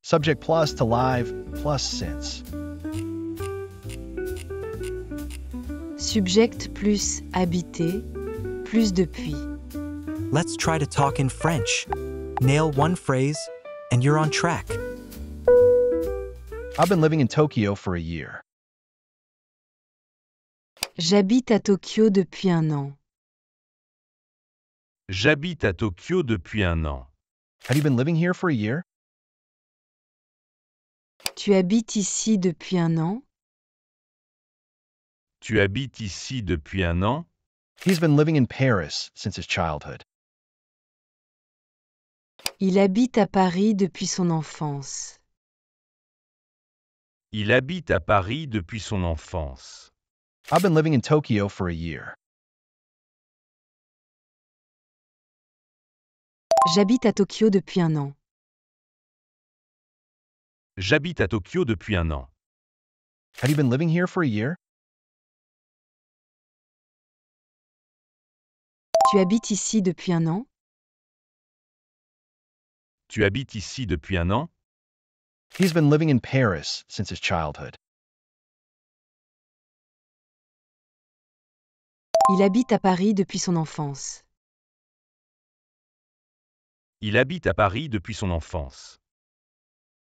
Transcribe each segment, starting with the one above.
Subject plus to live plus since. Subject plus habiter plus depuis. Let's try to talk in French. Nail one phrase, and you're on track. I've been living in Tokyo for a year. J'habite à Tokyo depuis un an. J'habite à Tokyo depuis un an. Have you been living here for a year? Tu habites ici depuis un an? Tu habites ici depuis un an? He's been living in Paris since his childhood. Il habite à Paris depuis son enfance. Il habite à Paris depuis son enfance. I've been living in Tokyo for a year. J'habite à Tokyo depuis un an. J'habite à Tokyo depuis un an. Have you been living here for a year? Tu habites ici depuis un an? Tu habites ici depuis un an? He's been living in Paris since his childhood. Il habite à Paris depuis son enfance. Il habite à Paris depuis son enfance.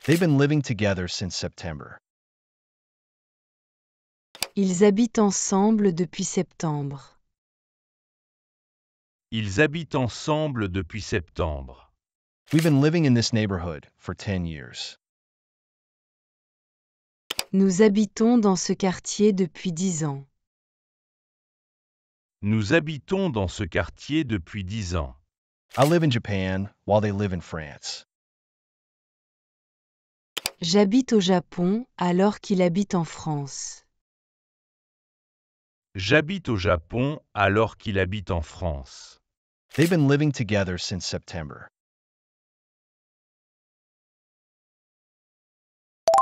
They've been living together since September. Ils habitent ensemble depuis septembre. Ils habitent ensemble depuis septembre. We've been living in this neighborhood for 10 years. Nous habitons dans ce quartier depuis 10 ans. Nous habitons dans ce quartier depuis 10 ans. I live in Japan while they live in France. J'habite au Japon alors qu'il habite en France. J'habite au Japon alors qu'il habite en France. They've been living together since September.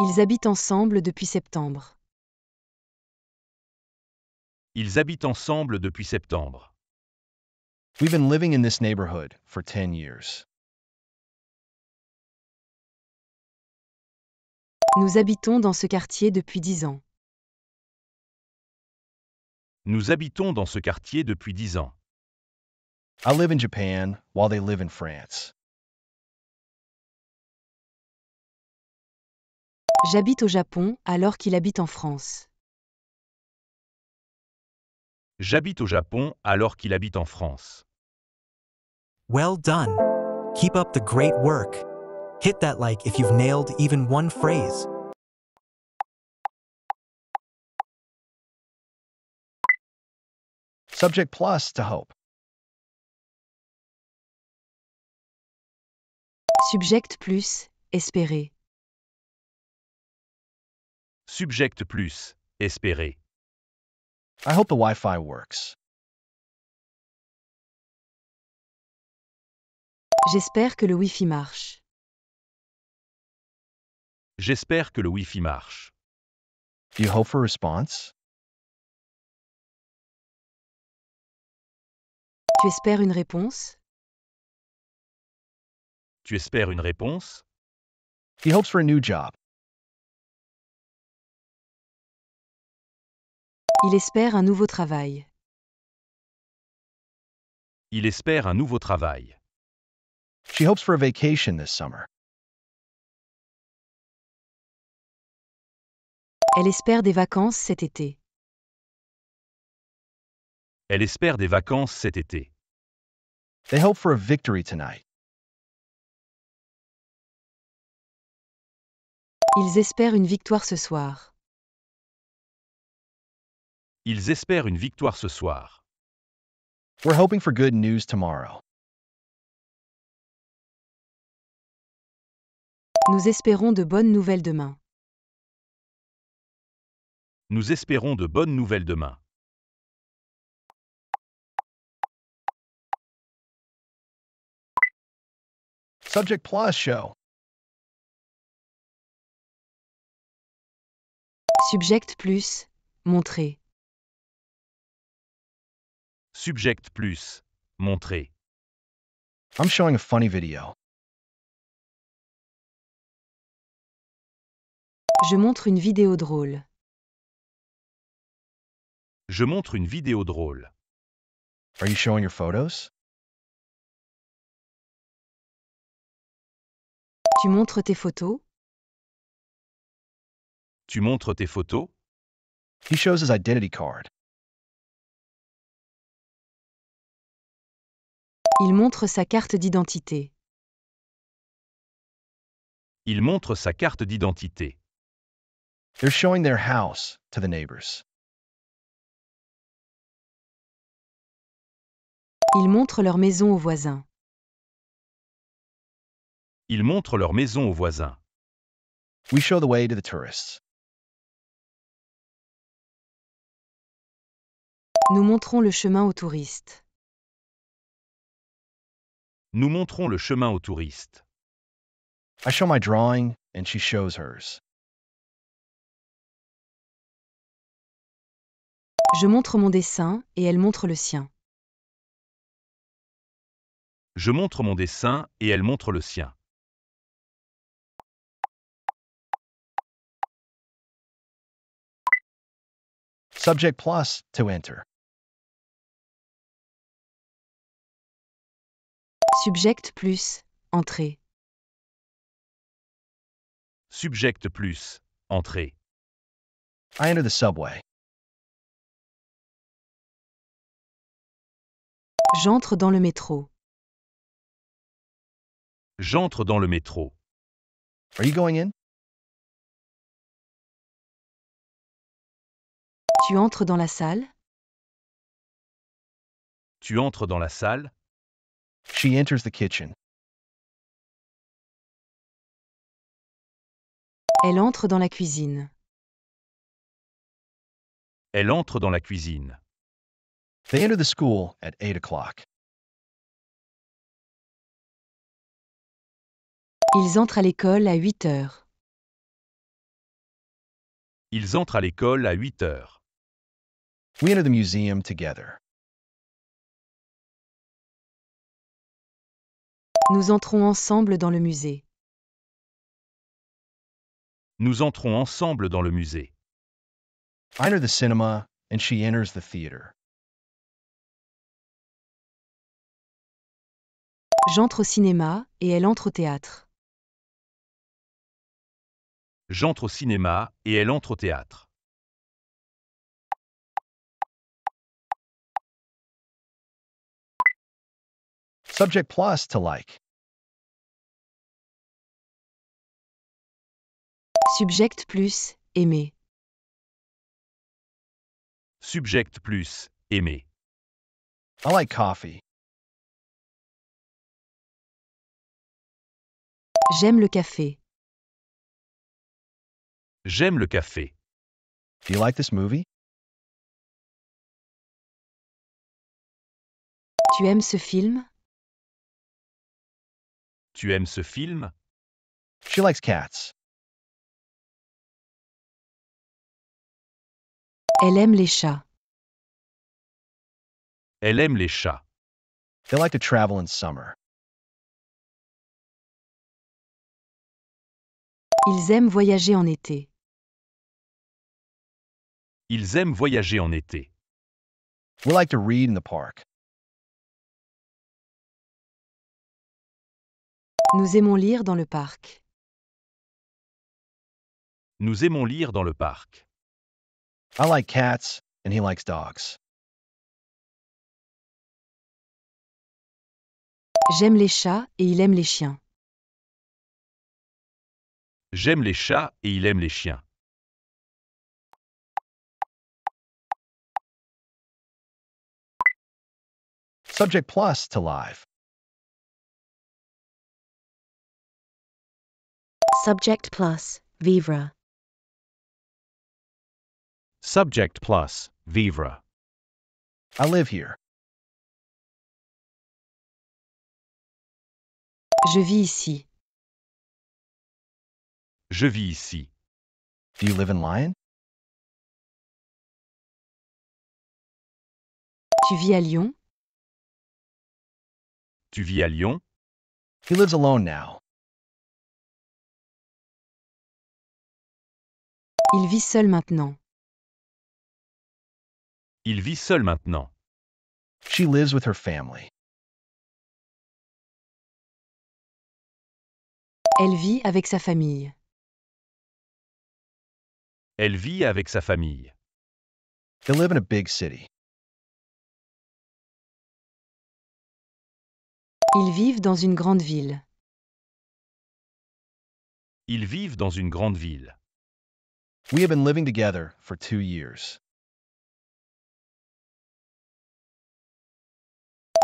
Ils habitent ensemble depuis septembre. Ils habitent ensemble depuis septembre. We've been living in this neighborhood for 10 years. Nous habitons dans ce quartier depuis 10 ans. Nous habitons dans ce quartier depuis 10 ans. I live in Japan while they live in France. J'habite au Japon alors qu'il habite en France. J'habite au Japon alors qu'il habite en France. Well done. Keep up the great work. Hit that like if you've nailed even one phrase. Subject plus to hope. Subject plus, espérer. Subject plus, espérer. I hope the Wi-Fi works. J'espère que le Wi-Fi marche. J'espère que le Wi-Fi marche. Do you hope for a response? Tu espères une réponse? Tu espères une réponse? He hopes for a new job. Il espère un nouveau travail. Il espère un nouveau travail. She hopes for a vacation this summer. Elle espère des vacances cet été. Elle espère des vacances cet été. They hope for a victory tonight. Ils espèrent une victoire ce soir. Ils espèrent une victoire ce soir. We're hoping for good news tomorrow. Nous espérons de bonnes nouvelles demain. Nous espérons de bonnes nouvelles demain. Subject plus show. Subject plus, montrer. Subject plus, montrer. I'm showing a funny video. Je montre une vidéo drôle. Je montre une vidéo drôle. Are you showing your photos? Tu montres tes photos? Tu montres tes photos? He shows his identity card. Il montre sa carte d'identité. Il montre sa carte d'identité. They're showing their house to the neighbors. Ils montrent leur maison aux voisins. Ils montrent leur maison aux voisins. We show the way to the tourists. Nous montrons le chemin aux touristes. Nous montrons le chemin aux touristes. I show my drawing, and she shows hers. Je montre mon dessin et elle montre le sien. Je montre mon dessin et elle montre le sien. Subject plus to enter. Subject plus, entrée. Subject plus, entrée. I enter the subway. J'entre dans le métro. J'entre dans le métro. Are you going in? Tu entres dans la salle? Tu entres dans la salle? She enters the kitchen. Elle entre dans la cuisine. Elle entre dans la cuisine. They enter the school at 8 o'clock. Ils entrent à l'école à 8 heures. Ils entrent à l'école à 8 heures. We enter the museum together. Nous entrons ensemble dans le musée. Nous entrons ensemble dans le musée. I enter the cinema, and she enters the theater. J'entre au cinéma et elle entre au théâtre. J'entre au cinéma et elle entre au théâtre. Subject plus to like. Subject plus, aimer. Subject plus, aimer. I like coffee. J'aime le café. J'aime le café. Do you like this movie? Tu aimes ce film? Tu aimes ce film? She likes cats. Elle aime les chats. Elle aime les chats. They like to travel in summer. Ils aiment voyager en été. Ils aiment voyager en été. We like to read in the park. Nous aimons lire dans le parc. Nous aimons lire dans le parc. I like cats, and he likes dogs. J'aime les chats et il aime les chiens. J'aime les chats et il aime les chiens. Subject plus to live. Subject plus, vivre. Subject plus, vivre. I live here. Je vis ici. Je vis ici. Do you live in Lyon? Tu vis à Lyon? Tu vis à Lyon? He lives alone now. Il vit seul maintenant. Il vit seul maintenant. She lives with her family. Elle vit avec sa famille. Elle vit avec sa famille. They live in a big city. Ils vivent dans une grande ville. Ils vivent dans une grande ville. We have been living together for 2 years.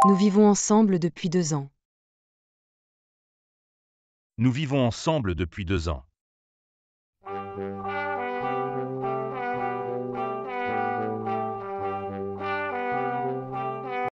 Nous vivons ensemble depuis 2 ans. Nous vivons ensemble depuis 2 ans.